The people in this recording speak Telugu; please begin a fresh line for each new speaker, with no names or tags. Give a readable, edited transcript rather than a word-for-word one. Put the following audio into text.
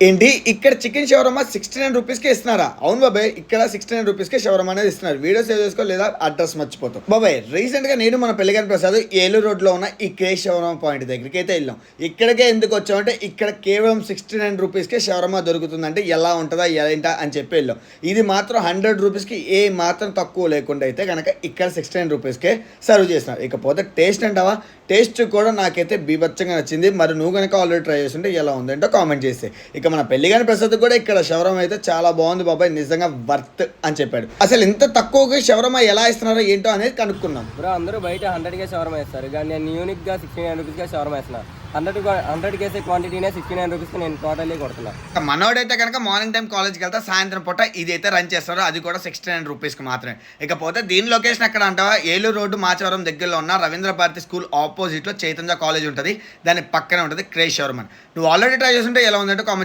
ఏంటి ఇక్కడ చికెన్ షవర్మా 69 రూపీస్కి ఇస్తున్నారా? అవును బాబాయ్, ఇక్కడ 69 రూపీస్కి షవర్మా అనేది ఇస్తున్నారు. వీడియో సేవ్ చేసుకో లేదా అడ్రస్ మర్చిపోతాం. బాబాయ్ రీసెంట్గా నేను మన పెళ్లిగాని ప్రసాద్ ఏలూరు రోడ్లో ఉన్న ఈ క్రేజ్ షవర్మా పాయింట్ దగ్గరికి అయితే వెళ్ళాం. ఇక్కడికే ఎందుకు వచ్చామంటే ఇక్కడ కేవలం 69 రూపీస్కే షవర్మా దొరుకుతుందంటే ఎలా ఉంటుందా ఏంటా అని చెప్పి వెళ్ళాం. ఇది మాత్రం 100 రూపీస్కి ఏ మాత్రం తక్కువ లేకుండా అయితే కనుక ఇక్కడ 69 రూపీస్కే సర్వ్ చేస్తున్నారు. ఇకపోతే టేస్ట్ అంటావా, టేస్ట్ కూడా నాకైతే బీభత్సంగా నచ్చింది. మరి నువ్వు కనుక ఆల్రెడీ ట్రై చేస్తుంటే ఎలా ఉందంటో కామెంట్ చేస్తే. ఇక మన పెళ్లిగాని ప్రసాద్ కూడా ఇక్కడ షవర్మా అయితే చాలా బాగుంది బాబాయ్, నిజంగా వర్త్ అని చెప్పాడు. అసలు ఇంత తక్కువగా షవర్మా ఎలా ఇస్తున్నారో ఏంటో అనేది కనుక్కుందాం.
బ్రో అందరూ బయట 100కే షవర్మా ఇస్తారు, కానీ నేను యూనిక్గా 69 రూపీస్గా షవర్మా ఇస్తున్నాను. 100 కేసే క్వాంటిటీనే 69 రూపీస్కి నేను టోటల్లీ కొడుతున్నా.
మనోడైతే కనుక మార్నింగ్ టైం కాలేజ్కి వెళ్తా, సాయంత్రం పూట ఇది అయితే రన్ చేస్తారు, అది కూడా 69 రూపీస్కి మాత్రమే. ఇకపోతే దీని లొకేషన్ ఎక్కడ అంటావా, ఏలూరు రోడ్డు మాచవరం దగ్గరలో ఉన్న రవీంద్ర భారతి స్కూల్ ఆపోజిట్లో చైతన్య కాలేజ్ ఉంటుంది, దాని పక్కనే ఉంటుంది క్రేజ్ షవర్మా. నువ్వు ఆల్రెడీ ట్రై చేస్తుంటే ఎలా ఉందంటే కామెంట్